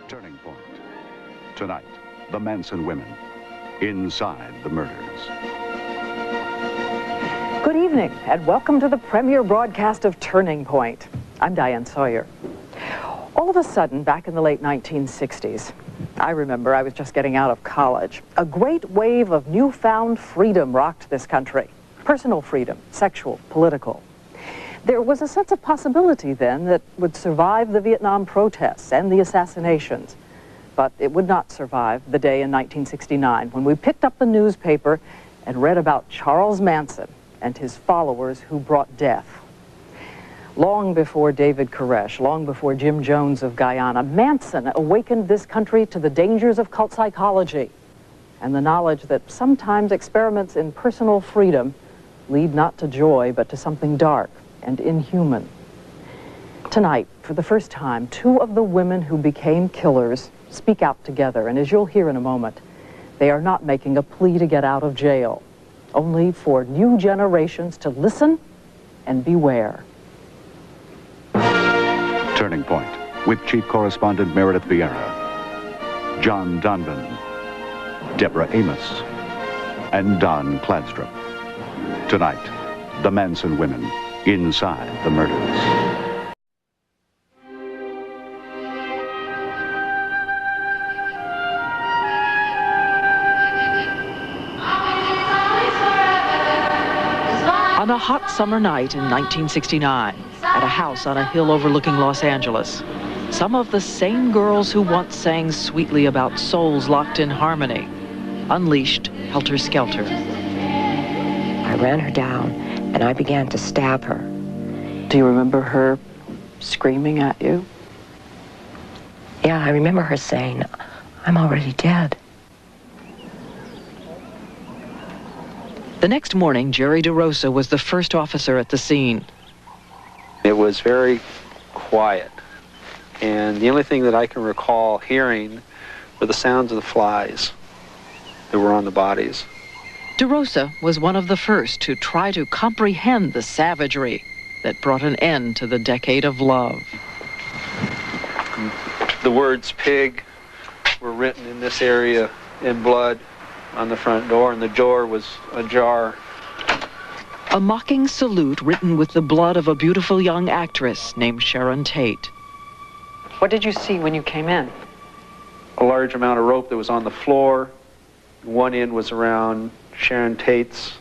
Turning Point. Tonight, the Manson women. Inside the murders. Good evening, and welcome to the premiere broadcast of Turning Point. I'm Diane Sawyer. All of a sudden, back in the late 1960s, I remember I was just getting out of college, a great wave of newfound freedom rocked this country. Personal freedom, sexual, political. There was a sense of possibility then that would survive the Vietnam protests and the assassinations. But it would not survive the day in 1969 when we picked up the newspaper and read about Charles Manson and his followers who brought death. Long before David Koresh, long before Jim Jones of Guyana, Manson awakened this country to the dangers of cult psychology and the knowledge that sometimes experiments in personal freedom lead not to joy but to something dark and inhuman. Tonight, for the first time, two of the women who became killers speak out together, and as you'll hear in a moment, they are not making a plea to get out of jail, only for new generations to listen and beware. Turning Point, with Chief Correspondent Meredith Vieira, John Donvan, Deborah Amos, and Don Cladstrup. Tonight, the Manson women, inside the murders. On a hot summer night in 1969, at a house on a hill overlooking Los Angeles, some of the same girls who once sang sweetly about souls locked in harmony unleashed helter-skelter. I ran her down, and I began to stab her. Do you remember her screaming at you? Yeah, I remember her saying, "I'm already dead." The next morning, Jerry DeRosa was the first officer at the scene. It was very quiet, and the only thing that I can recall hearing were the sounds of the flies that were on the bodies. DeRosa was one of the first to try to comprehend the savagery that brought an end to the decade of love. The words "pig" were written in this area in blood on the front door, and the door was ajar. A mocking salute written with the blood of a beautiful young actress named Sharon Tate. What did you see when you came in? A large amount of rope that was on the floor. One end was around Sharon Tate's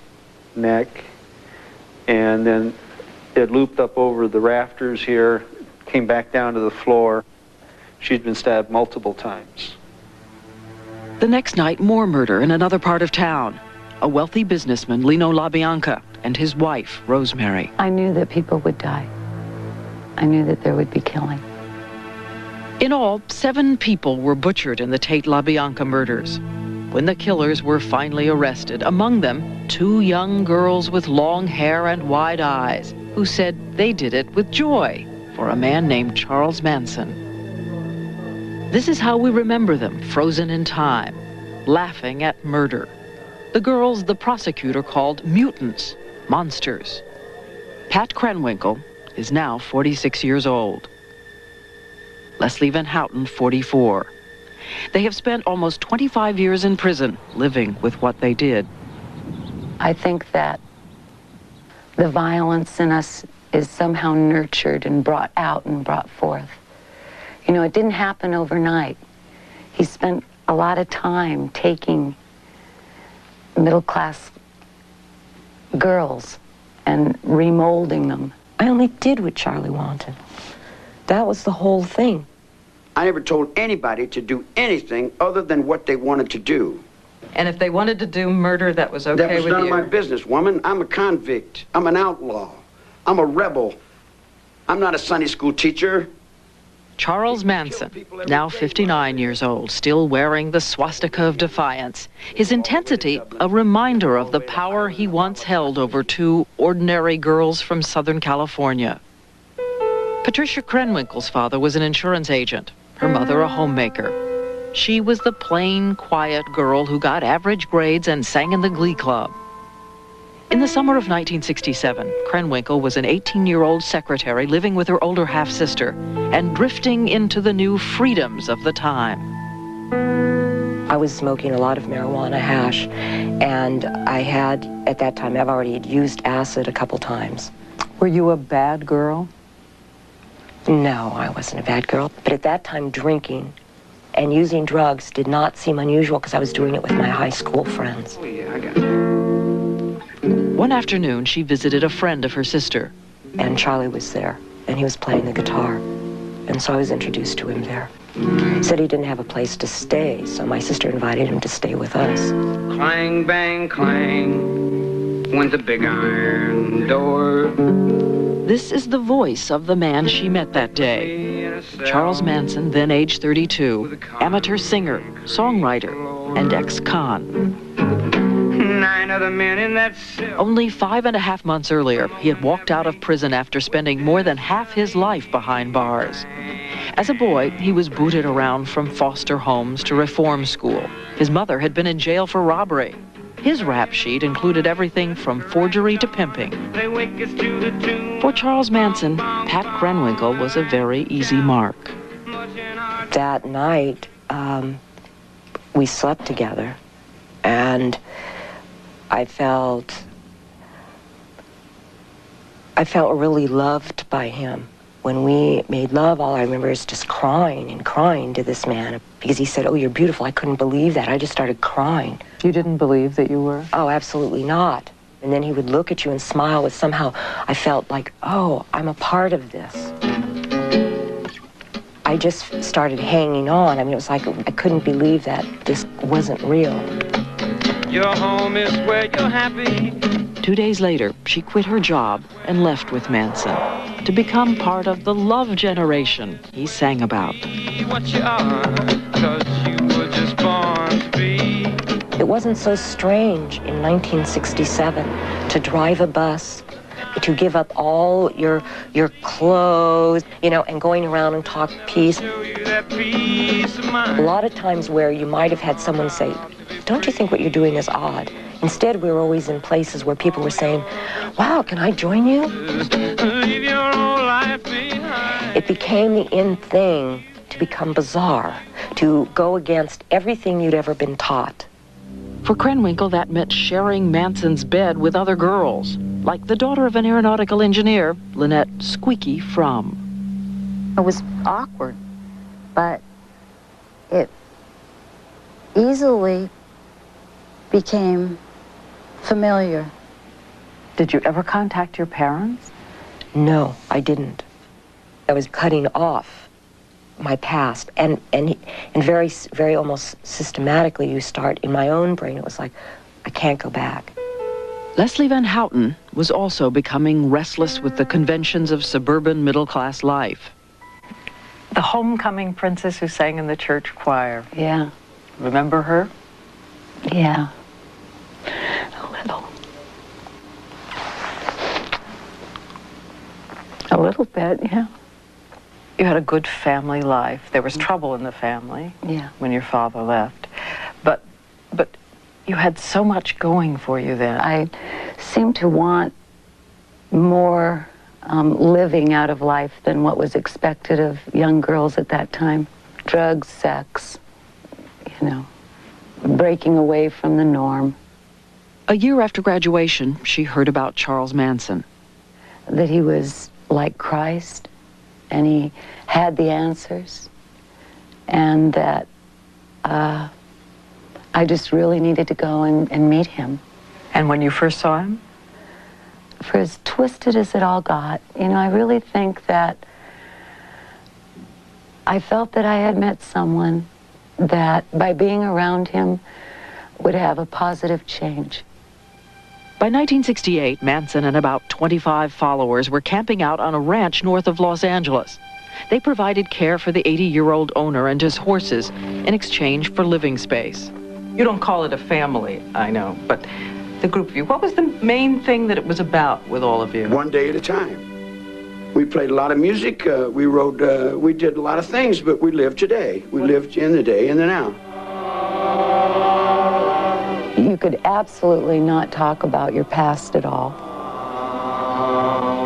neck, and then it looped up over the rafters here, came back down to the floor. She'd been stabbed multiple times. The next night, more murder in another part of town. A wealthy businessman, Lino LaBianca, and his wife, Rosemary. I knew that people would die. I knew that there would be killing. In all, 7 people were butchered in the Tate LaBianca murders. When the killers were finally arrested, among them, 2 young girls with long hair and wide eyes, who said they did it with joy for a man named Charles Manson. This is how we remember them, frozen in time, laughing at murder. The girls the prosecutor called mutants, monsters. Pat Krenwinkel is now 46 years old. Leslie Van Houten, 44. They have spent almost 25 years in prison, living with what they did. I think that the violence in us is somehow nurtured and brought out and brought forth. You know, it didn't happen overnight. He spent a lot of time taking middle-class girls and remolding them. I only did what Charlie wanted. That was the whole thing. I never told anybody to do anything other than what they wanted to do. And if they wanted to do murder, that was okay with you? That was none of my business, woman. I'm a convict. I'm an outlaw. I'm a rebel. I'm not a Sunday school teacher. Charles Manson, now 59 years old, still wearing the swastika of defiance. His intensity, a reminder of the power he once held over 2 ordinary girls from Southern California. Patricia Krenwinkel's father was an insurance agent, her mother a homemaker. She was the plain, quiet girl who got average grades and sang in the glee club. In the summer of 1967, Krenwinkel was an 18-year-old secretary living with her older half-sister and drifting into the new freedoms of the time. I was smoking a lot of marijuana hash, and I had, at that time, I've already used acid a couple times. Were you a bad girl? No, I wasn't a bad girl. But at that time, drinking and using drugs did not seem unusual because I was doing it with my high school friends. Oh, yeah, I got it. One afternoon, she visited a friend of her sister. And Charlie was there, and he was playing the guitar. And so I was introduced to him there. He said he didn't have a place to stay, so my sister invited him to stay with us. Clang, bang, clang, went the big iron door. This is the voice of the man she met that day. Charles Manson, then age 32, amateur singer, songwriter, and ex-con. 9 other men in that cell. Only 5.5 months earlier, he had walked out of prison after spending more than half his life behind bars. As a boy, he was booted around from foster homes to reform school. His mother had been in jail for robbery. His rap sheet included everything from forgery to pimping. They wake us to the tune. For Charles Manson, Pat Krenwinkel was a very easy mark. That night, we slept together, and I felt really loved by him. When we made love, all I remember is just crying and crying to this man because he said, "Oh, you're beautiful." I couldn't believe that. I just started crying. You didn't believe that you were? Oh, absolutely not. And then he would look at you and smile with somehow, I felt like, oh, I'm a part of this. I just started hanging on. I mean, it was like I couldn't believe that this wasn't real. Your home is where you're happy. 2 days later, she quit her job and left with Manson to become part of the love generation he sang about. What you are, 'cause you were just born to be. It wasn't so strange in 1967 to drive a bus, to give up all your clothes, you know, and going around and talk peace. Show you that peace of mind. A lot of times where you might have had someone say, "Don't you think what you're doing is odd?" Instead, we were always in places where people were saying, "Wow, can I join you?" Leave your whole life behind. It became the in thing to become bizarre, to go against everything you'd ever been taught. For Krenwinkel, that meant sharing Manson's bed with other girls, like the daughter of an aeronautical engineer, Lynette Squeaky Fromm. It was awkward, but it easily became familiar. Did you ever contact your parents? No, I didn't. I was cutting off my past, and very, very almost systematically you start, in my own brain, it was like, I can't go back. Leslie Van Houten was also becoming restless with the conventions of suburban middle-class life. The homecoming princess who sang in the church choir. Yeah, Remember her? yeah. A little. A little bit, yeah. You had a good family life. There was trouble in the family Yeah. when your father left. But you had so much going for you then. I seemed to want more living out of life than what was expected of young girls at that time. Drugs, sex, you know, breaking away from the norm. A year after graduation, she heard about Charles Manson. That he was like Christ, and he had the answers, and that I just really needed to go and meet him. And when you first saw him? For as twisted as it all got, you know, I really think that I felt that I had met someone that, by being around him, would have a positive change. By 1968, Manson and about 25 followers were camping out on a ranch north of Los Angeles. They provided care for the 80-year-old owner and his horses in exchange for living space. You don't call it a family, I know, but the group of you, what was the main thing that it was about with all of you? One day at a time. We played a lot of music, we rode, we did a lot of things, but we lived today. We lived in the day and the now. You You could absolutely not talk about your past at all.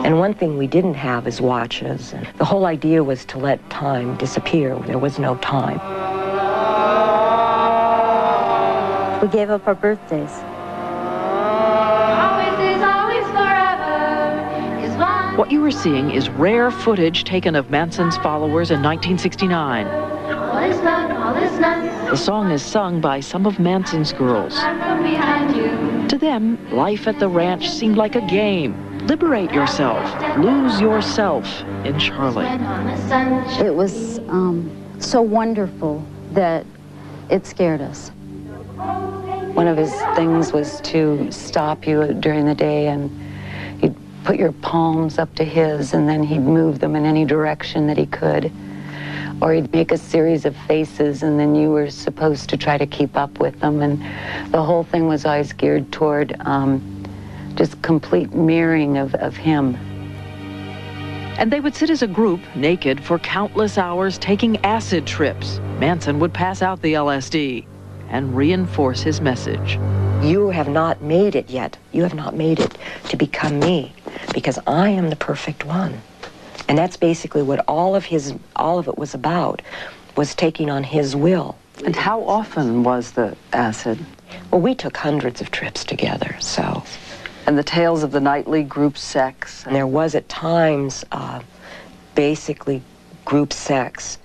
And one thing we didn't have is watches. And the whole idea was to let time disappear. There was no time. We gave up our birthdays. What you were seeing is rare footage taken of Manson's followers in 1969. The song is sung by some of Manson's girls. To them, life at the ranch seemed like a game. Liberate yourself, lose yourself in Charlie. It was so wonderful that it scared us. One of his things was to stop you during the day, and he'd put your palms up to his, and then he'd move them in any direction that he could. Or he'd make a series of faces, and then you were supposed to try to keep up with them. And the whole thing was always geared toward just complete mirroring of him. And they would sit as a group, naked, for countless hours, taking acid trips. Manson would pass out the LSD and reinforce his message. You have not made it yet. You have not made it to become me, because I am the perfect one. And that's basically what all of it was about, was taking on his will. And how often was the acid? Well, we took hundreds of trips together, so. And the tales of the nightly group sex? And there was at times basically group sex.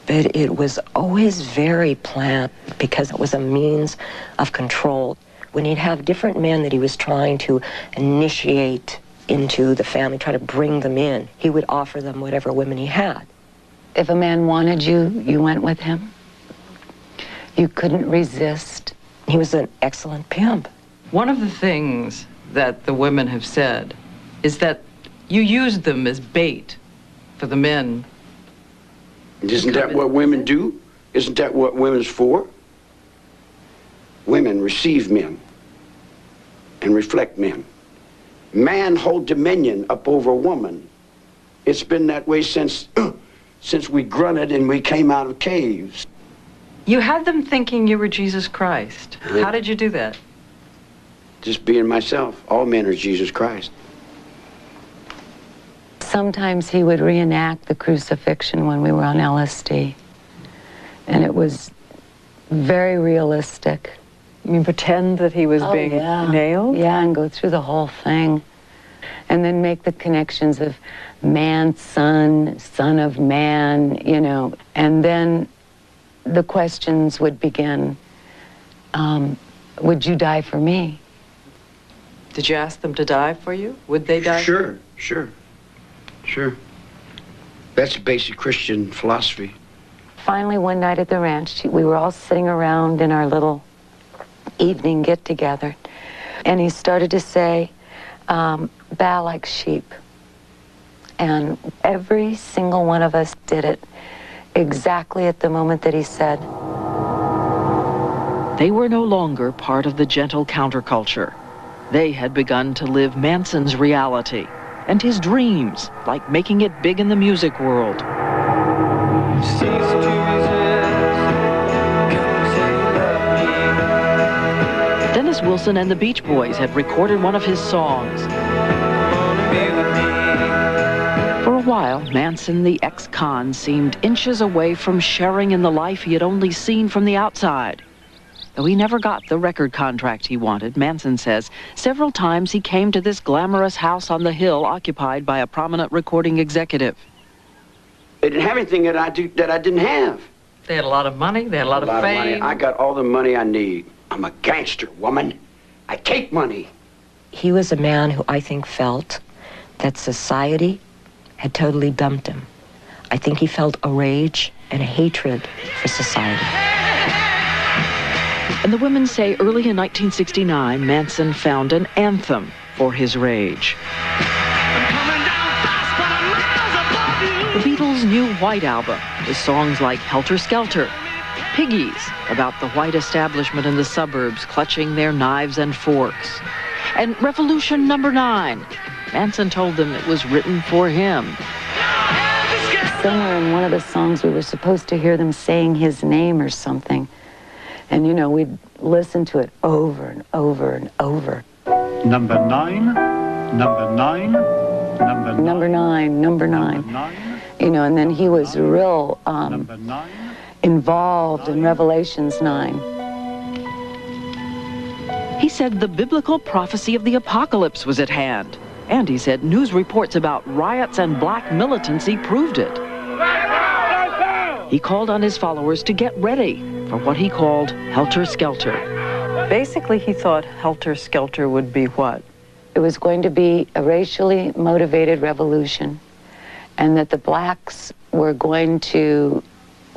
But it was always very planned, because it was a means of control. When he'd have different men that he was trying to initiate into the family, try to bring them in, he would offer them whatever women he had. If a man wanted you, you went with him? You couldn't resist? He was an excellent pimp. One of the things that the women have said is that you used them as bait for the men. Isn't that what women do? Isn't that what women's for? Women receive men and reflect men. Man hold dominion up over woman. It's been that way since we grunted and we came out of caves. You had them thinking you were Jesus Christ. How did you do that? Just being myself. All men are Jesus Christ. Sometimes he would reenact the crucifixion when we were on LSD. And it was very realistic. You mean pretend that he was being nailed? Yeah, and go through the whole thing. And then make the connections of man, son, son of man, you know. And then the questions would begin, would you die for me? Did you ask them to die for you? Would they die? Sure. That's basic Christian philosophy. Finally, one night at the ranch, we were all sitting around in our little evening get-together, and he started to say, baa like sheep. And every single one of us did it exactly at the moment that he said. They were no longer part of the gentle counterculture. They had begun to live Manson's reality and his dreams, like making it big in the music world. Dennis Wilson and the Beach Boys had recorded one of his songs. For a while, Manson, the ex-con, seemed inches away from sharing in the life he had only seen from the outside. Though he never got the record contract he wanted, Manson says, several times he came to this glamorous house on the hill occupied by a prominent recording executive. They didn't have anything that I didn't have. They had a lot of money, they had a lot of fame. I got all the money I need. I'm a gangster, woman. I take money. He was a man who I think felt that society had totally dumped him. I think he felt a rage and a hatred for society. And the women say early in 1969, Manson found an anthem for his rage. The Beatles' new White Album, with songs like Helter Skelter, Piggies, about the white establishment in the suburbs clutching their knives and forks, and Revolution Number 9. Manson told them it was written for him. Somewhere in one of the songs we were supposed to hear them saying his name or something. And, you know, we'd listen to it over and over and over. Number 9, number 9, number 9. Number 9, number 9. You know, and then he was real involved in Revelations 9. He said the biblical prophecy of the apocalypse was at hand. And he said news reports about riots and black militancy proved it. He called on his followers to get ready for what he called helter-skelter. Basically, he thought helter-skelter would be what? It was going to be a racially motivated revolution, and that the blacks were going to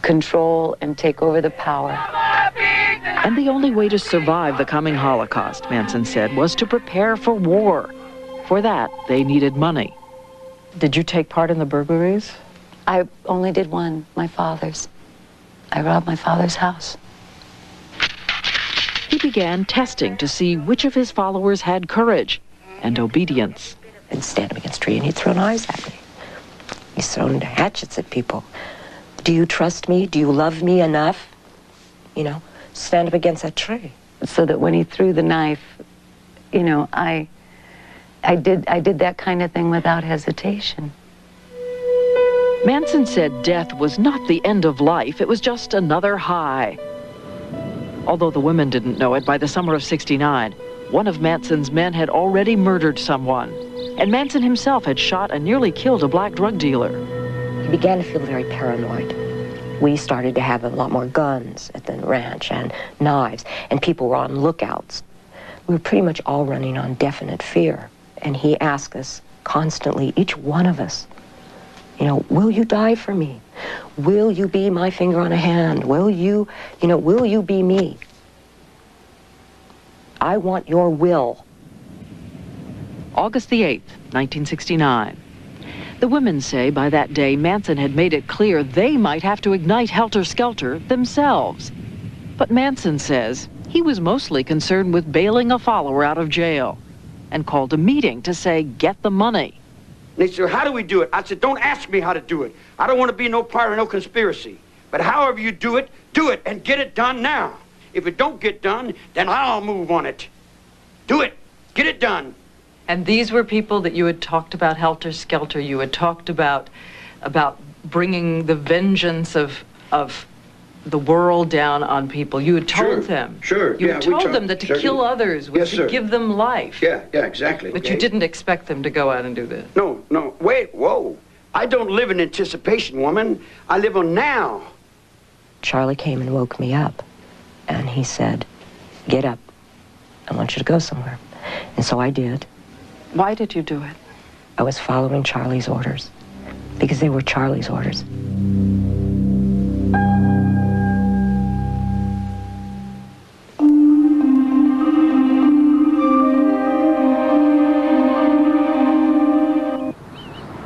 control and take over the power. And the only way to survive the coming Holocaust, Manson said, was to prepare for war. For that, they needed money. Did you take part in the burglaries? I only did one, my father's. I robbed my father's house. He began testing to see which of his followers had courage and obedience. He'd stand up against a tree and he'd throw knives at me. He's thrown hatchets at people. Do you trust me? Do you love me enough? You know, stand up against that tree. So that when he threw the knife, you know, I did that kind of thing without hesitation. Manson said death was not the end of life, it was just another high. Although the women didn't know it, by the summer of '69, one of Manson's men had already murdered someone. And Manson himself had shot and nearly killed a black drug dealer. He began to feel very paranoid. We started to have a lot more guns at the ranch and knives, and people were on lookouts. We were pretty much all running on definite fear. And he asked us constantly, each one of us, you know, will you die for me? Will you be my finger on a hand? Will you be me? I want your will. August the 8th, 1969. The women say by that day Manson had made it clear they might have to ignite helter-skelter themselves. But Manson says he was mostly concerned with bailing a follower out of jail and called a meeting to say, get the money. They said, how do we do it? I said, don't ask me how to do it. I don't want to be no part of no conspiracy. But however you do it and get it done now. If it don't get done, then I'll move on it. Do it. Get it done. And these were people that you had talked about helter-skelter. You had talked about bringing the vengeance of the world down on people. You had told them. Sure. You had told them that to kill others was to give them life. Yeah, exactly. But you didn't expect them to go out and do this. No. Wait, whoa. I don't live in anticipation, woman. I live on now. Charlie came and woke me up, and he said, get up. I want you to go somewhere. And so I did. Why did you do it? I was following Charlie's orders, because they were Charlie's orders.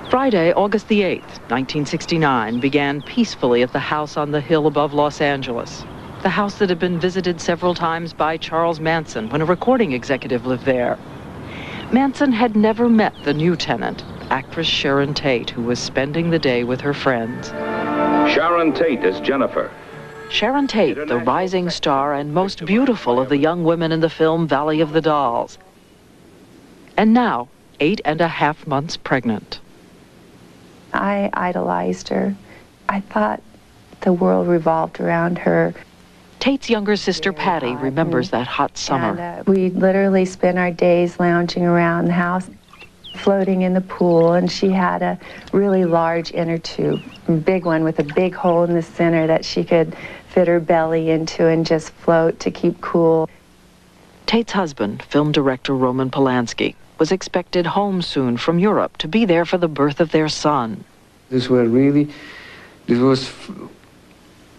Friday, August the 8th, 1969, began peacefully at the house on the hill above Los Angeles. The house that had been visited several times by Charles Manson when a recording executive lived there. Manson had never met the new tenant, actress Sharon Tate, who was spending the day with her friends. Sharon Tate is Jennifer. Sharon Tate, the rising star and most beautiful of the young women in the film Valley of the Dolls. And now, 8.5 months pregnant. I idolized her. I thought the world revolved around her. Tate's younger sister, Patty, remembers that hot summer. And, we literally spent our days lounging around the house, floating in the pool, and she had a really large inner tube, a big one with a big hole in the center that she could fit her belly into and just float to keep cool. Tate's husband, film director Roman Polanski, was expected home soon from Europe to be there for the birth of their son. This was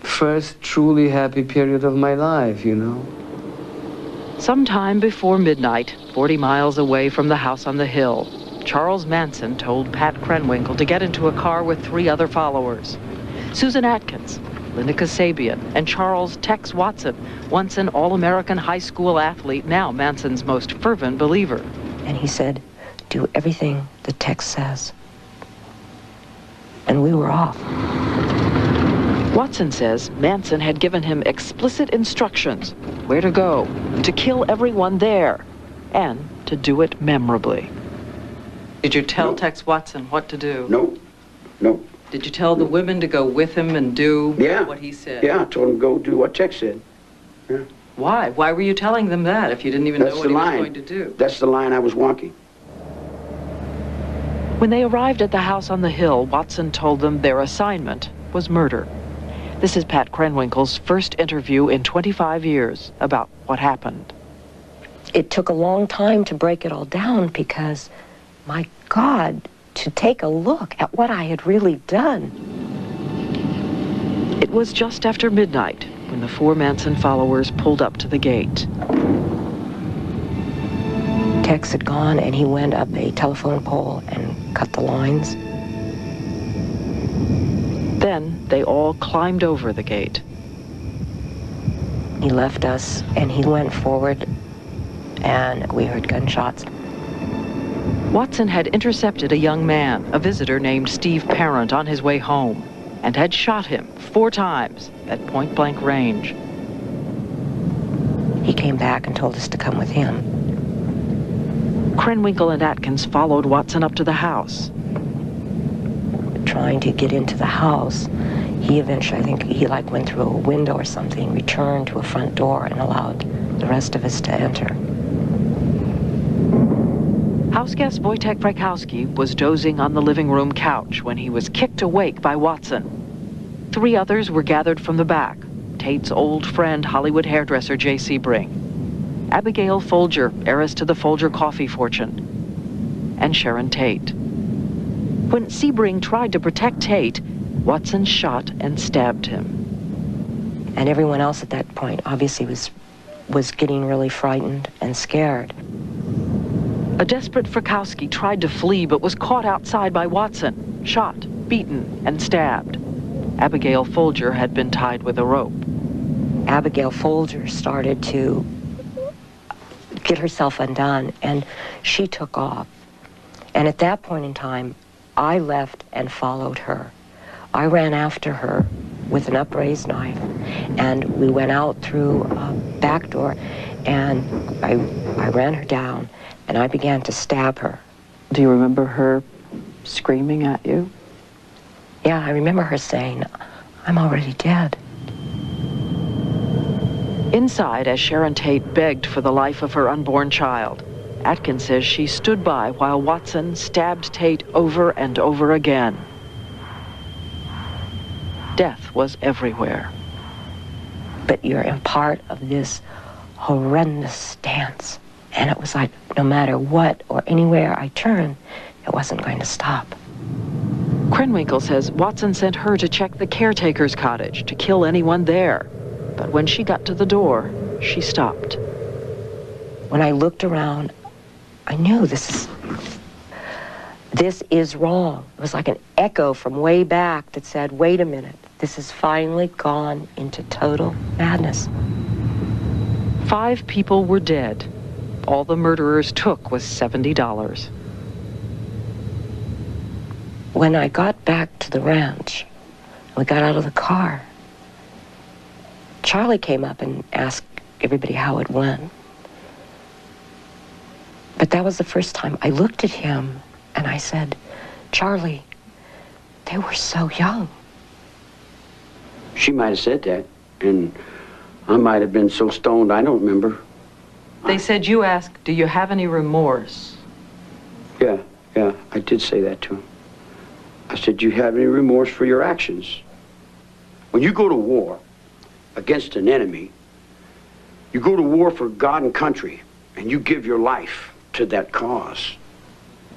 first truly happy period of my life, you know. Sometime before midnight, 40 miles away from the house on the hill, Charles Manson told Pat Krenwinkel to get into a car with 3 other followers. Susan Atkins, Linda Kasabian, and Charles Tex Watson, once an all-American high school athlete, now Manson's most fervent believer. And he said, do everything the text says. And we were off. Watson says Manson had given him explicit instructions where to go, to kill everyone there, and to do it memorably. Did you tell Tex Watson what to do? No, no. Did you tell the women to go with him and do what he said? Yeah, I told him to go do what Tex said. Yeah. Why? Why were you telling them that if you didn't even know what he was going to do? That's the line I was walking. When they arrived at the house on the hill, Watson told them their assignment was murder. This is Pat Krenwinkel's first interview in 25 years about what happened. It took a long time to break it all down because, my God, to take a look at what I had really done. It was just after midnight when the 4 Manson followers pulled up to the gate. Tex had gone and he went up a telephone pole and cut the lines. Then they all climbed over the gate. He left us and he went forward and we heard gunshots. Watson had intercepted a young man, a visitor named Steve Parent, on his way home, and had shot him 4 times at point-blank range. He came back and told us to come with him. Krenwinkel and Atkins followed Watson up to the house. Trying to get into the house, he eventually, I think he went through a window or something, returned to a front door and allowed the rest of us to enter. House guest Wojtek Frykowski was dozing on the living room couch when he was kicked awake by Watson. 3 others were gathered from the back: Tate's old friend, Hollywood hairdresser J. Sebring, Abigail Folger, heiress to the Folger coffee fortune, and Sharon Tate. When Sebring tried to protect Tate, Watson shot and stabbed him. And everyone else at that point obviously was getting really frightened and scared. A desperate Frykowski tried to flee but was caught outside by Watson, shot, beaten, and stabbed. Abigail Folger had been tied with a rope. Abigail Folger started to get herself undone, and she took off. And at that point in time, I left and followed her. I ran after her with an upraised knife, and we went out through a back door, and I ran her down, and I began to stab her. Do you remember her screaming at you? Yeah, I remember her saying, "I'm already dead." Inside, as Sharon Tate begged for the life of her unborn child, Atkins says she stood by while Watson stabbed Tate over and over again. Death was everywhere. But you're in part of this horrendous dance. And it was like, no matter what or anywhere I turned, it wasn't going to stop. Krenwinkel says Watson sent her to check the caretaker's cottage to kill anyone there. But when she got to the door, she stopped. When I looked around, I knew this is wrong. It was like an echo from way back that said, wait a minute, this has finally gone into total madness. 5 people were dead. All the murderers took was $70. When I got back to the ranch, we got out of the car, Charlie came up and asked everybody how it went. But that was the first time I looked at him and I said, "Charlie, they were so young." She might have said that, and I might have been so stoned I don't remember. They said you asked, "Do you have any remorse?" Yeah, I did say that to him. I said, "Do you have any remorse for your actions?" When you go to war against an enemy, you go to war for God and country, and you give your life to that cause.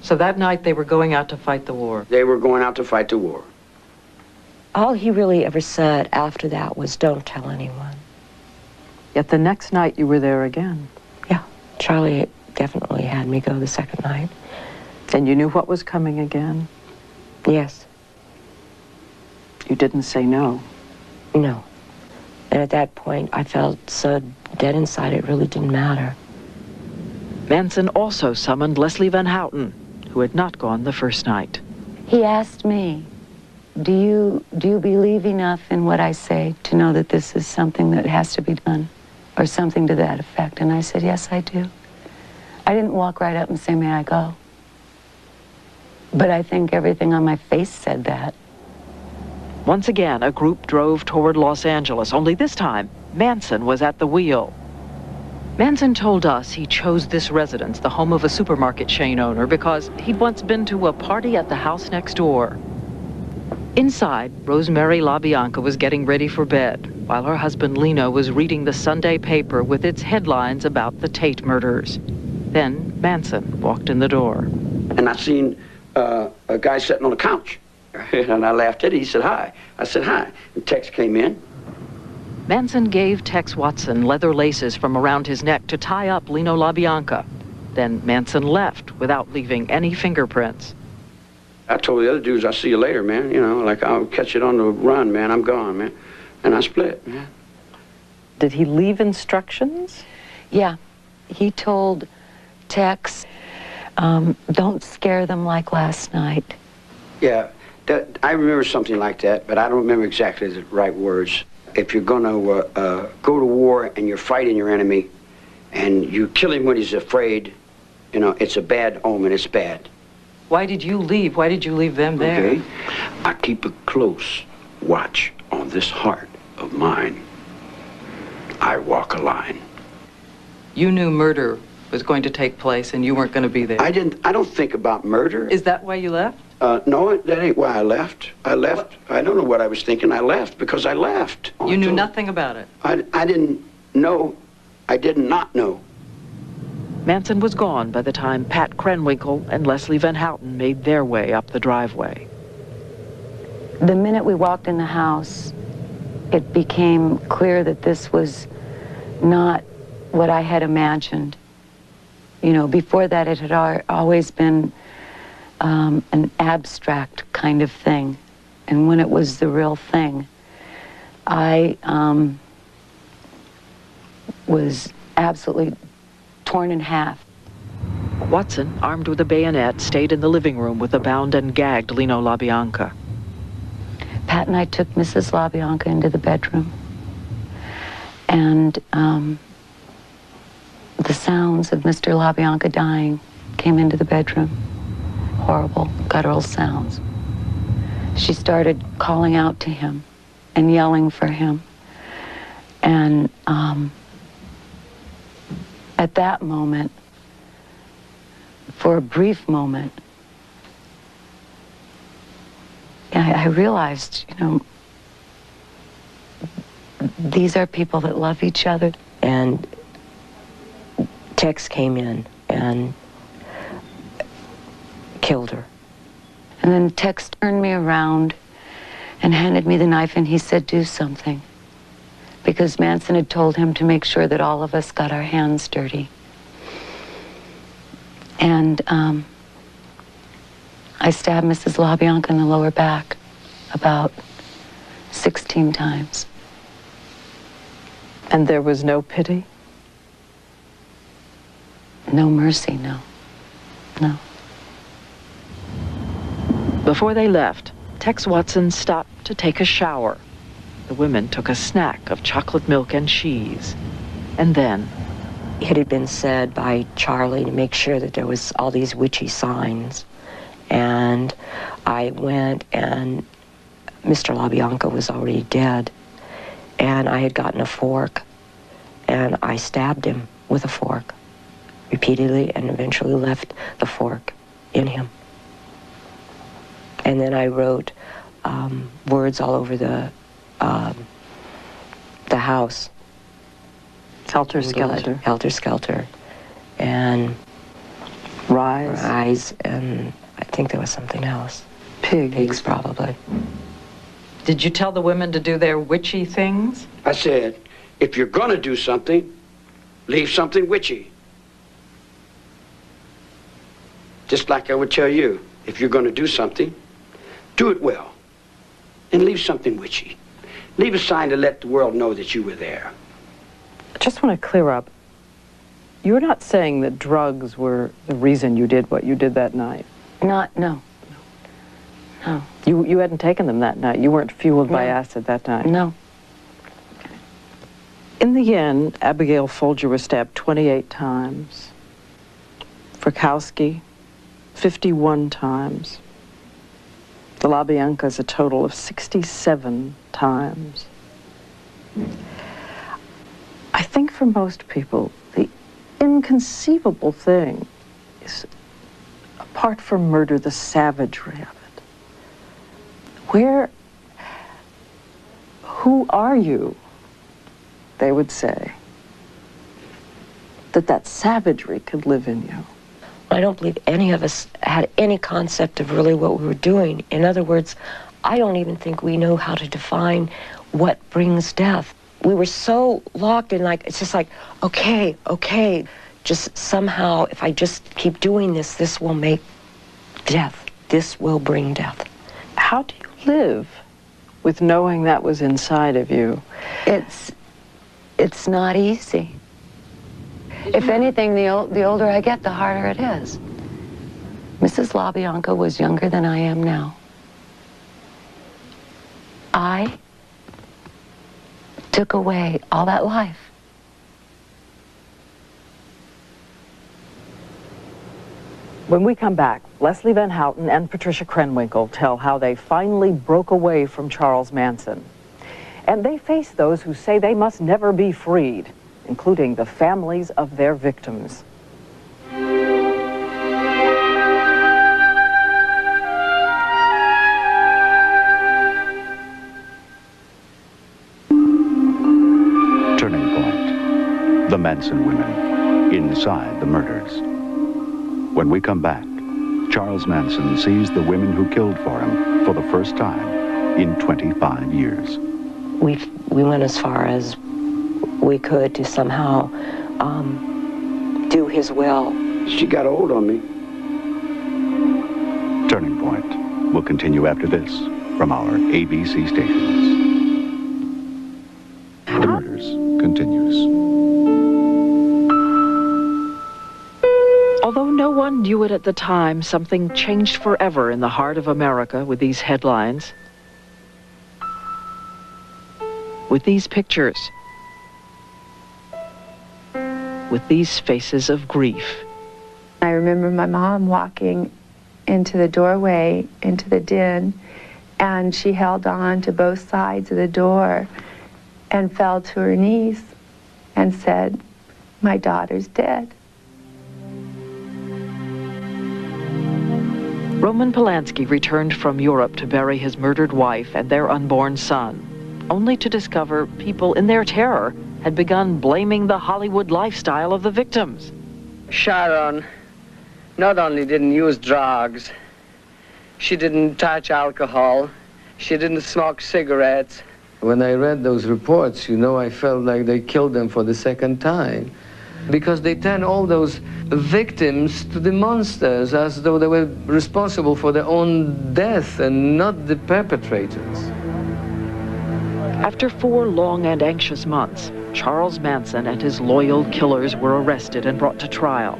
So that night they were going out to fight the war. They were going out to fight the war. All he really ever said after that was, "Don't tell anyone." Yet the next night you were there again. Yeah, Charlie definitely had me go the second night. And you knew what was coming again? Yes. You didn't say no? No. And at that point, I felt so dead inside, it really didn't matter. Manson also summoned Leslie Van Houten, who had not gone the first night. He asked me, do you believe enough in what I say to know that this is something that has to be done, or something to that effect? And I said, yes, I do. I didn't walk right up and say, may I go? But I think everything on my face said that. Once again, a group drove toward Los Angeles, only this time, Manson was at the wheel. Manson told us he chose this residence, the home of a supermarket chain owner, because he'd once been to a party at the house next door. Inside, Rosemary LaBianca was getting ready for bed, while her husband Lino was reading the Sunday paper with its headlines about the Tate murders. Then Manson walked in the door. And I seen a guy sitting on the couch. And I laughed at it. He said, hi. I said, hi. And Tex came in. Manson gave Tex Watson leather laces from around his neck to tie up Lino LaBianca. Then Manson left without leaving any fingerprints. I told the other dudes, I'll see you later, man. You know, like, I'll catch it on the run, man. I'm gone, man. And I split, man. Did he leave instructions? Yeah. He told Tex, don't scare them like last night. Yeah. I remember something like that, but I don't remember exactly the right words. If you're going to go to war and you're fighting your enemy and you kill him when he's afraid, you know, it's a bad omen. It's bad. Why did you leave? Why did you leave them there? Okay. I keep a close watch on this heart of mine. I walk a line. You knew murder was going to take place and you weren't going to be there. I don't think about murder. Is that why you left? No, that ain't why I left. I left. I don't know what I was thinking. I left because I left. You knew nothing about it? I didn't know. I did not know. Manson was gone by the time Pat Krenwinkel and Leslie Van Houten made their way up the driveway. The minute we walked in the house, it became clear that this was not what I had imagined. You know, before that it had always been an abstract kind of thing. And when it was the real thing, I was absolutely torn in half. Watson, armed with a bayonet, stayed in the living room with the bound and gagged Lino LaBianca. Pat and I took Mrs. LaBianca into the bedroom. And the sounds of Mr. LaBianca dying came into the bedroom. Horrible, guttural sounds. She started calling out to him and yelling for him. And at that moment, for a brief moment, I realized, you know, these are people that love each other. And Tex came in and killed her. And then Tex turned me around and handed me the knife, and he said, do something. Because Manson had told him to make sure that all of us got our hands dirty. And I stabbed Mrs. LaBianca in the lower back about 16 times. And there was no pity? No mercy, no. No. Before they left, Tex Watson stopped to take a shower. The women took a snack of chocolate milk and cheese. And then... It had been said by Charlie to make sure that there was all these witchy signs. And I went, and Mr. LaBianca was already dead. And I had gotten a fork, and I stabbed him with a fork repeatedly, and eventually left the fork in him. And then I wrote words all over the house. Helter Skelter. Helter Skelter. And Rise, and I think there was something else. Pigs, probably. Did you tell the women to do their witchy things? I said, if you're gonna do something, leave something witchy. Just like I would tell you, if you're gonna do something, do it well. And leave something witchy. Leave a sign to let the world know that you were there. I just want to clear up. You're not saying that drugs were the reason you did what you did that night? No. You hadn't taken them that night. You weren't fueled by acid that night. No. In the end, Abigail Folger was stabbed 28 times. Frykowski, 51 times. The LaBiancas a total of 67 times. I think for most people, the inconceivable thing is, apart from murder, the savagery of it. Who are you, they would say, that savagery could live in you? I don't believe any of us had any concept of really what we were doing. In other words, I don't even think we know how to define what brings death. We were so locked in, like, it's just like, okay, just somehow, if I just keep doing this, this will make death. This will bring death. How do you live with knowing that was inside of you? It's not easy. If anything, the older I get, the harder it is. Mrs. LaBianca was younger than I am now. I took away all that life. When we come back, Leslie Van Houten and Patricia Krenwinkel tell how they finally broke away from Charles Manson. And they face those who say they must never be freed, including the families of their victims. Turning Point. The Manson women. Inside the murders. When we come back, Charles Manson sees the women who killed for him for the first time in 25 years. We went as far as we could to somehow do his will. She got a hold on me. Turning Point will continue after this from our ABC stations. The Murders continues. Although no one knew it at the time, something changed forever in the heart of America with these headlines. With these pictures. With these faces of grief. I remember my mom walking into the doorway, into the den, and she held on to both sides of the door and fell to her knees and said, "My daughter's dead." Roman Polanski returned from Europe to bury his murdered wife and their unborn son, only to discover people in their terror had begun blaming the Hollywood lifestyle of the victims. Sharon not only didn't use drugs, she didn't touch alcohol, she didn't smoke cigarettes. When I read those reports, I felt like they killed them for the second time. Because they turn all those victims to the monsters as though they were responsible for their own death and not the perpetrators. After 4 long and anxious months, Charles Manson and his loyal killers were arrested and brought to trial.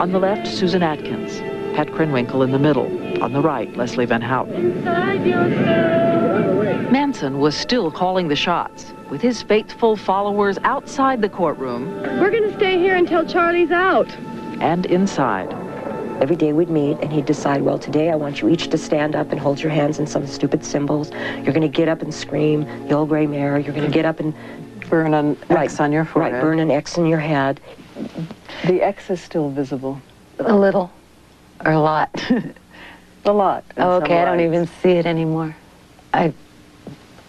On the left, Susan Atkins, Pat Krenwinkel in the middle. On the right, Leslie Van Houten. Manson was still calling the shots, with his faithful followers outside the courtroom. We're going to stay here until Charlie's out. And inside. Every day we'd meet and he'd decide, well, today I want you each to stand up and hold your hands in some stupid symbols. You're going to get up and scream, the old gray mare. You're going to get up and burn an X on your forehead. Right, burn an X in your head. The X is still visible. A little. Or a lot. A lot. Oh, okay, I don't even see it anymore. I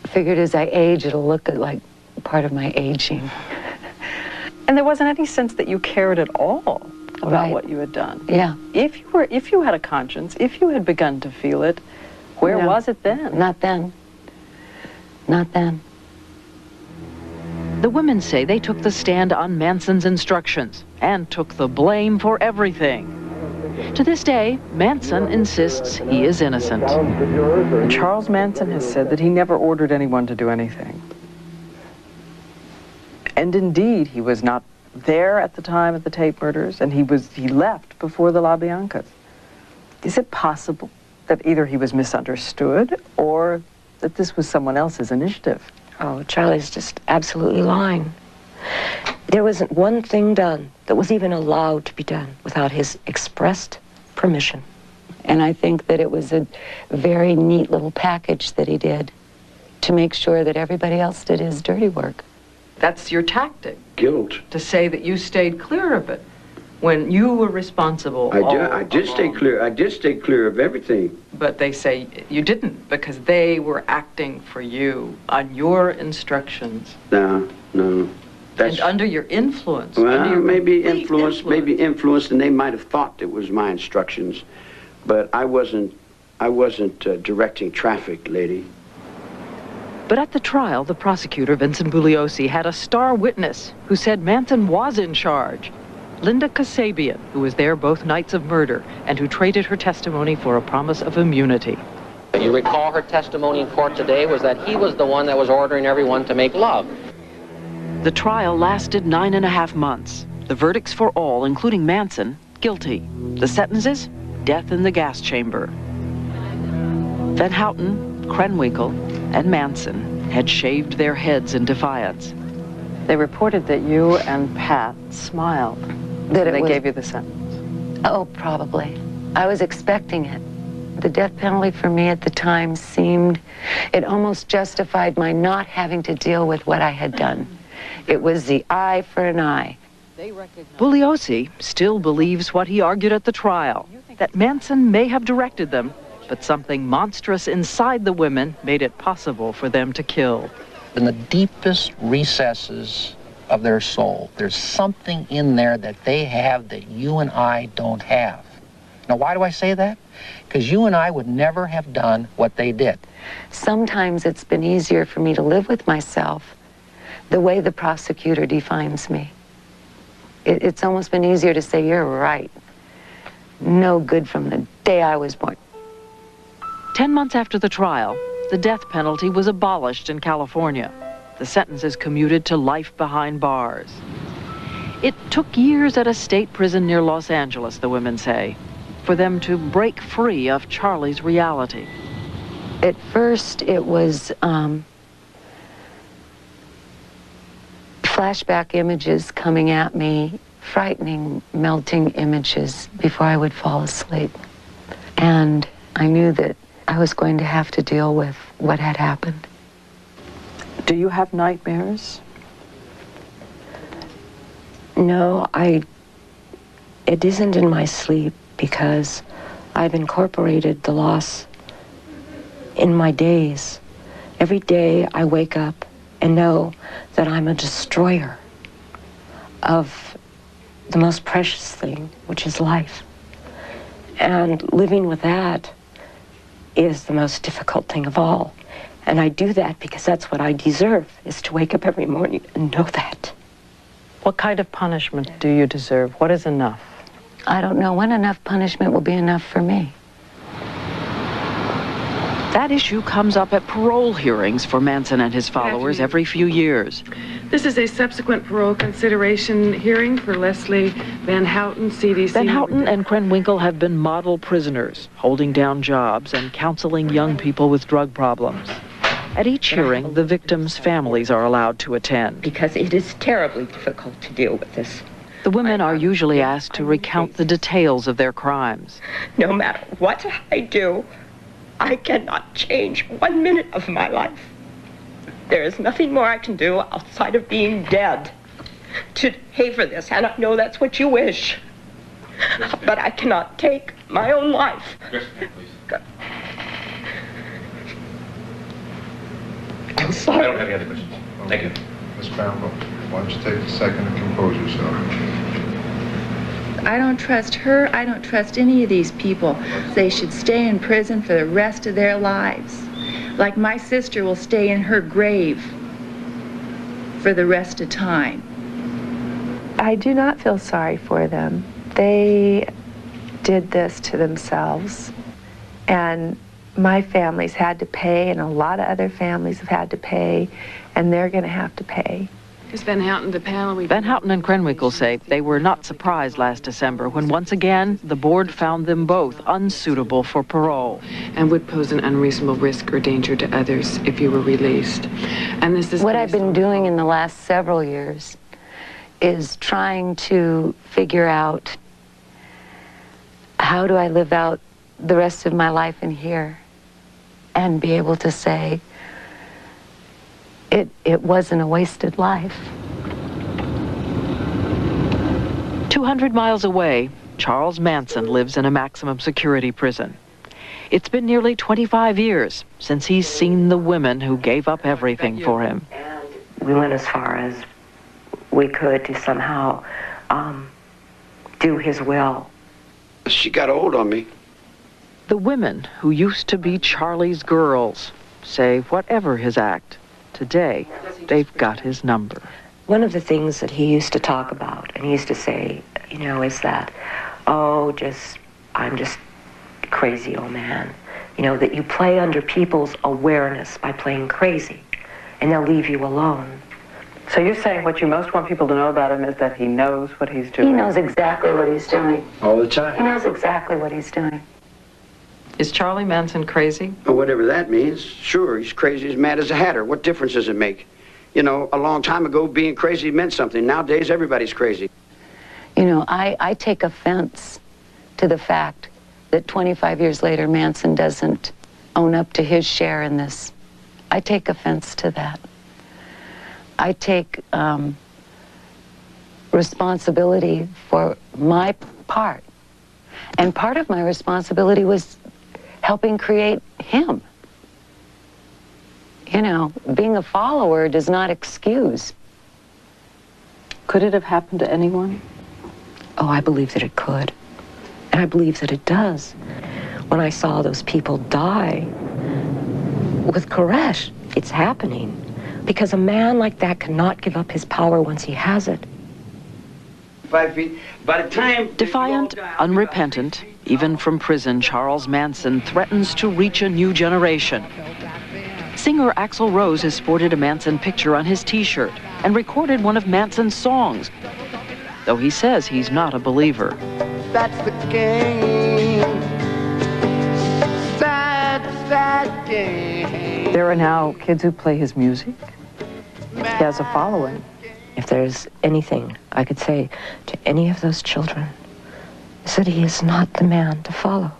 figured as I age, it'll look like part of my aging. And there wasn't any sense that you cared at all about what you had done. Yeah. If you had a conscience, if you had begun to feel it, where was it then? Not then. Not then. The women say they took the stand on Manson's instructions and took the blame for everything. To this day, Manson insists he is innocent. And Charles Manson has said that he never ordered anyone to do anything. And indeed, he was not there at the time of the Tate murders, and he left before the LaBiancas. Is it possible that either he was misunderstood or that this was someone else's initiative. Oh, Charlie's just absolutely lying. There wasn't one thing done that was even allowed to be done without his expressed permission. And I think that it was a very neat little package that he did to make sure that everybody else did his dirty work. That's your tactic. Guilt. To say that you stayed clear of it when you were responsible. I did stay clear. I did stay clear of everything. But they say you didn't because they were acting for you on your instructions. No. And under your influence. Well, your maybe influenced, and they might have thought it was my instructions, but I wasn't directing traffic, lady. But at the trial, the prosecutor, Vincent Bugliosi, had a star witness who said Manson was in charge. Linda Kasabian, who was there both nights of murder and who traded her testimony for a promise of immunity. You recall her testimony in court today was that he was the one that was ordering everyone to make love. The trial lasted 9.5 months. The verdicts for all, including Manson, guilty. The sentences, death in the gas chamber. Van Houten, Krenwinkel, and Manson had shaved their heads in defiance. They reported that you and Pat smiled That when they gave you the sentence. Oh, probably. I was expecting it. The death penalty for me at the time seemed, it almost justified my not having to deal with what I had done. It was the eye for an eye. Bugliosi still believes what he argued at the trial, that Manson may have directed them, but something monstrous inside the women made it possible for them to kill. In the deepest recesses of their soul, there's something in there that they have that you and I don't have. Now, why do I say that? Because you and I would never have done what they did. Sometimes it's been easier for me to live with myself the way the prosecutor defines me. It's almost been easier to say, you're right. No good from the day I was born. 10 months after the trial, the death penalty was abolished in California. The sentences commuted to life behind bars. It took years at a state prison near Los Angeles, the women say, for them to break free of Charlie's reality. At first, it was flashback images coming at me, frightening, melting images before I would fall asleep. And I knew that I was going to have to deal with what had happened. Do you have nightmares? No, it isn't in my sleep because I've incorporated the loss in my days. Every day I wake up and know that I'm a destroyer of the most precious thing, which is life. And living with that is the most difficult thing of all. And I do that because that's what I deserve, is to wake up every morning and know that. What kind of punishment do you deserve? What is enough? I don't know when enough punishment will be enough for me. That issue comes up at parole hearings for Manson and his followers every few years. This is a subsequent parole consideration hearing for Leslie Van Houten, CDC. Van Houten and Krenwinkel have been model prisoners, holding down jobs and counseling young people with drug problems. At each hearing, the victims' families are allowed to attend. Because it is terribly difficult to deal with this. The women are usually asked to recount the details of their crimes. No matter what I do, I cannot change 1 minute of my life. There is nothing more I can do outside of being dead to pay for this, and I know that's what you wish. But I cannot take my own life. I'm sorry. I don't have any other questions. Thank you. Ms. Bamble, why don't you take a second to compose yourself? I don't trust her. I don't trust any of these people. They should stay in prison for the rest of their lives. Like my sister will stay in her grave for the rest of time. I do not feel sorry for them. They did this to themselves. And my family's had to pay, and a lot of other families have had to pay, and they're going to have to pay. Is Van Houten the panel? Van Houten and Krenwinkel say they were not surprised last December when once again the board found them both unsuitable for parole. And would pose an unreasonable risk or danger to others if you were released. And this is what I've been doing in the last several years is trying to figure out how do I live out the rest of my life in here and be able to say it wasn't a wasted life. 200 miles away, Charles Manson lives in a maximum security prison. It's been nearly 25 years since he's seen the women who gave up everything for him. We went as far as we could to somehow do his will. She got old on me. The women who used to be Charlie's girls say whatever his act, today they've got his number. One of the things that he used to talk about, and he used to say, you know, is that, oh, I'm just a crazy old man. You know, that you play under people's awareness by playing crazy, and they'll leave you alone. So you're saying what you most want people to know about him is that he knows what he's doing? He knows exactly what he's doing. All the time. He knows exactly what he's doing. Is Charlie Manson crazy? Or whatever that means. Sure, he's crazy, as mad as a hatter. What difference does it make? You know, a long time ago, being crazy meant something. Nowadays, everybody's crazy. You know, I take offense to the fact that 25 years later, Manson doesn't own up to his share in this. I take offense to that. I take responsibility for my part. And part of my responsibility was helping create him. You know, being a follower does not excuse. Could it have happened to anyone? Oh, I believe that it could. And I believe that it does. When I saw those people die with Koresh, it's happening. Because a man like that cannot give up his power once he has it. 5 feet. By the time... Defiant, unrepentant, even from prison, Charles Manson threatens to reach a new generation. Singer Axl Rose has sported a Manson picture on his T-shirt and recorded one of Manson's songs, though he says he's not a believer. That's the game. Sad, sad game. There are now kids who play his music. He has a following. If there's anything I could say to any of those children, is that he is not the man to follow.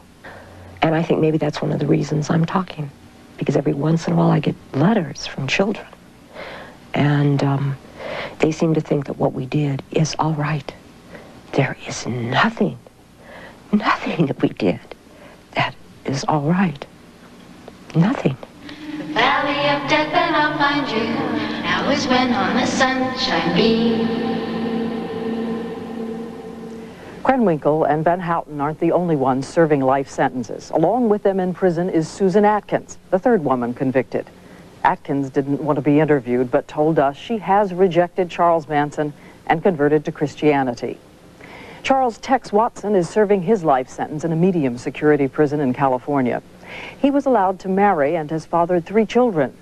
And I think maybe that's one of the reasons I'm talking, because every once in a while I get letters from children, and they seem to think that what we did is all right. There is nothing that we did that is all right. Nothing. Valley of death and I'll find you. Now is when on the sunshine beam. Krenwinkel and Van Houten aren't the only ones serving life sentences. Along with them in prison is Susan Atkins, the third woman convicted. Atkins didn't want to be interviewed, but told us she has rejected Charles Manson and converted to Christianity. Charles Tex Watson is serving his life sentence in a medium security prison in California. He was allowed to marry and has fathered 3 children.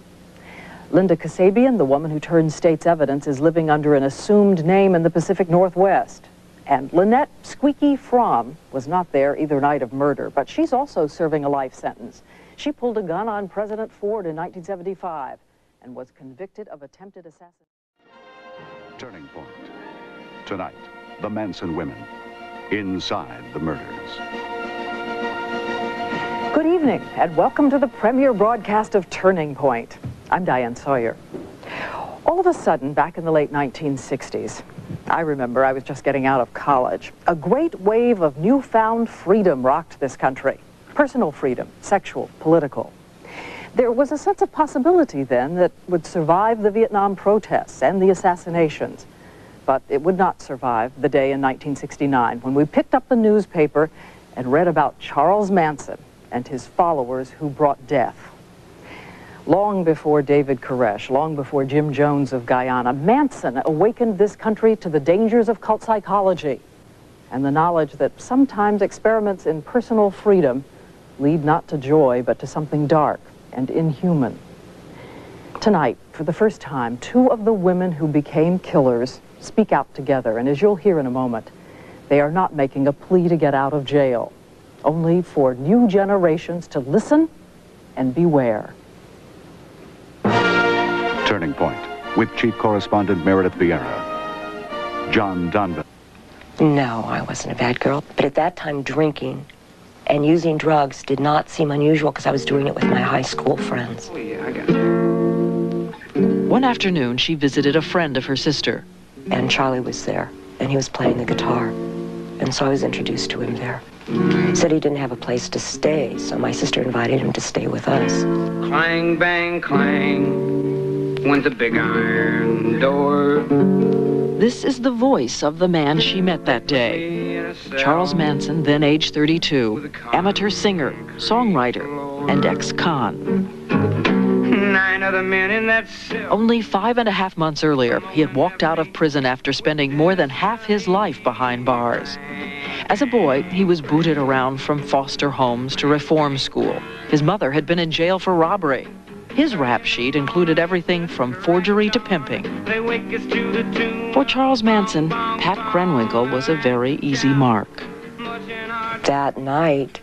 Linda Kasabian, the woman who turned state's evidence, is living under an assumed name in the Pacific Northwest. And Lynette Squeaky Fromm was not there either night of murder, but she's also serving a life sentence. She pulled a gun on President Ford in 1975 and was convicted of attempted assassination. Turning Point. Tonight, the Manson women inside the murders. Good evening, and welcome to the premiere broadcast of Turning Point. I'm Diane Sawyer. All of a sudden, back in the late 1960s, I remember I was just getting out of college, a great wave of newfound freedom rocked this country. Personal freedom, sexual, political. There was a sense of possibility then that would survive the Vietnam protests and the assassinations. But it would not survive the day in 1969 when we picked up the newspaper and read about Charles Manson and his followers who brought death. Long before David Koresh, long before Jim Jones of Guyana, Manson awakened this country to the dangers of cult psychology and the knowledge that sometimes experiments in personal freedom lead not to joy but to something dark and inhuman. Tonight, for the first time, two of the women who became killers speak out together, and as you'll hear in a moment, they are not making a plea to get out of jail, only for new generations to listen and beware. Turning Point, with Chief Correspondent Meredith Vieira. John Donvan. No, I wasn't a bad girl. But at that time, drinking and using drugs did not seem unusual because I was doing it with my high school friends. Oh, yeah, I got it. One afternoon, she visited a friend of her sister. And Charlie was there, and he was playing the guitar. And so I was introduced to him there. He said he didn't have a place to stay, so my sister invited him to stay with us. Clang, bang, clang, went the big iron door. This is the voice of the man she met that day. Charles Manson, then age 32, amateur singer, songwriter, and ex-con. 9 other men in that cell. Only 5.5 months earlier, he had walked out of prison after spending more than half his life behind bars. As a boy, he was booted around from foster homes to reform school. His mother had been in jail for robbery. His rap sheet included everything from forgery to pimping. For Charles Manson, Pat Krenwinkel was a very easy mark. That night,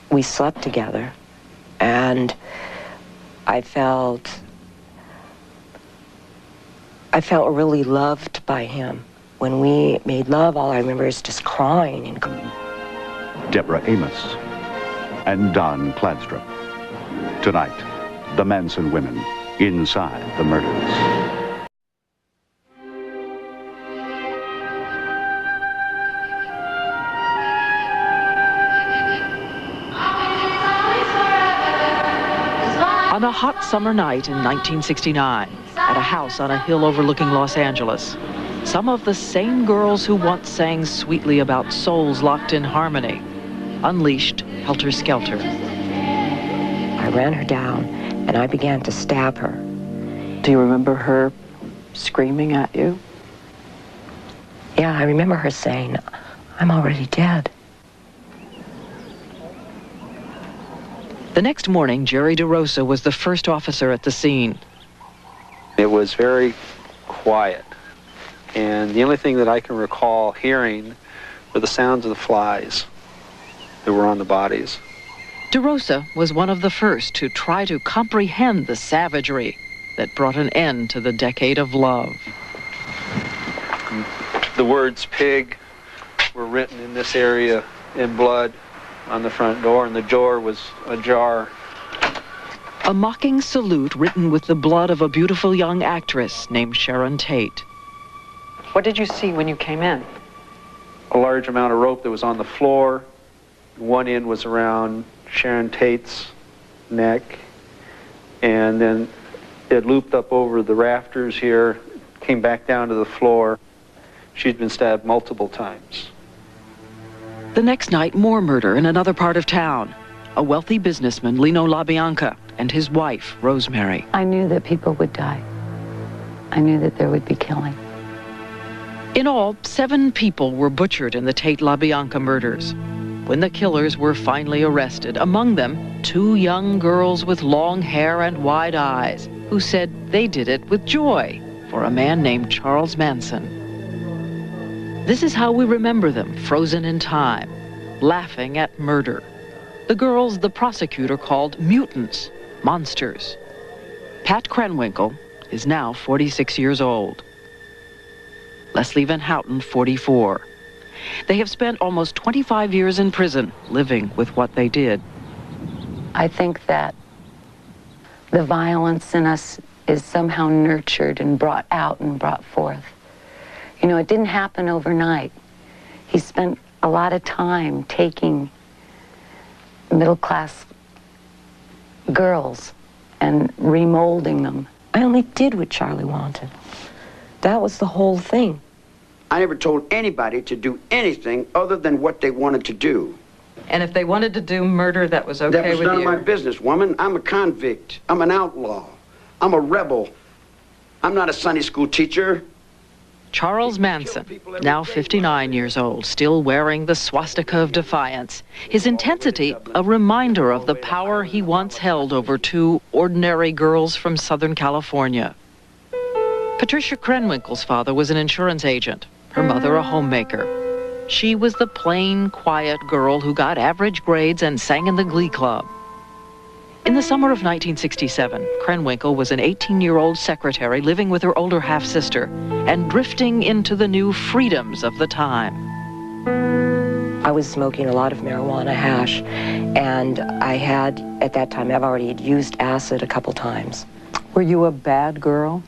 we slept together, and I felt really loved by him. When we made love, all I remember is just crying. And Deborah Amos and Don Cladstrup. Tonight, the Manson women inside the murders. On a hot summer night in 1969, at a house on a hill overlooking Los Angeles, some of the same girls who once sang sweetly about souls locked in harmony unleashed helter-skelter. I ran her down, and I began to stab her. Do you remember her screaming at you? Yeah, I remember her saying, "I'm already dead." The next morning, Jerry DeRosa was the first officer at the scene. It was very quiet, and the only thing that I can recall hearing were the sounds of the flies that were on the bodies. DeRosa was one of the first to try to comprehend the savagery that brought an end to the decade of love. The words pig were written in this area in blood on the front door, and the door was ajar. A mocking salute written with the blood of a beautiful young actress named Sharon Tate. What did you see when you came in? A large amount of rope that was on the floor. One end was around Sharon Tate's neck, and then it looped up over the rafters here, came back down to the floor. She'd been stabbed multiple times. The next night, more murder in another part of town. A wealthy businessman, Lino LaBianca, and his wife, Rosemary. I knew that people would die. I knew that there would be killing. In all, 7 people were butchered in the Tate LaBianca murders. When the killers were finally arrested, among them 2 young girls with long hair and wide eyes, who said they did it with joy for a man named Charles Manson. This is how we remember them, frozen in time, laughing at murder. The girls the prosecutor called mutants, monsters. Pat Krenwinkel is now 46 years old. Leslie Van Houten, 44. They have spent almost 25 years in prison, living with what they did. I think that the violence in us is somehow nurtured and brought out and brought forth. You know, it didn't happen overnight. He spent a lot of time taking middle-class girls and remolding them. I only did what Charlie wanted. That was the whole thing. I never told anybody to do anything other than what they wanted to do. And if they wanted to do murder, that was okay with you? That was none of my business, woman. I'm a convict. I'm an outlaw. I'm a rebel. I'm not a Sunday school teacher. Charles Manson, now 59 years old, still wearing the swastika of defiance. His intensity, a reminder of the power he once held over two ordinary girls from Southern California. Patricia Krenwinkel's father was an insurance agent, her mother a homemaker. She was the plain, quiet girl who got average grades and sang in the glee club. In the summer of 1967, Krenwinkel was an 18-year-old secretary living with her older half-sister and drifting into the new freedoms of the time. I was smoking a lot of marijuana hash, and I had, at that time, I've already used acid a couple times. Were you a bad girl?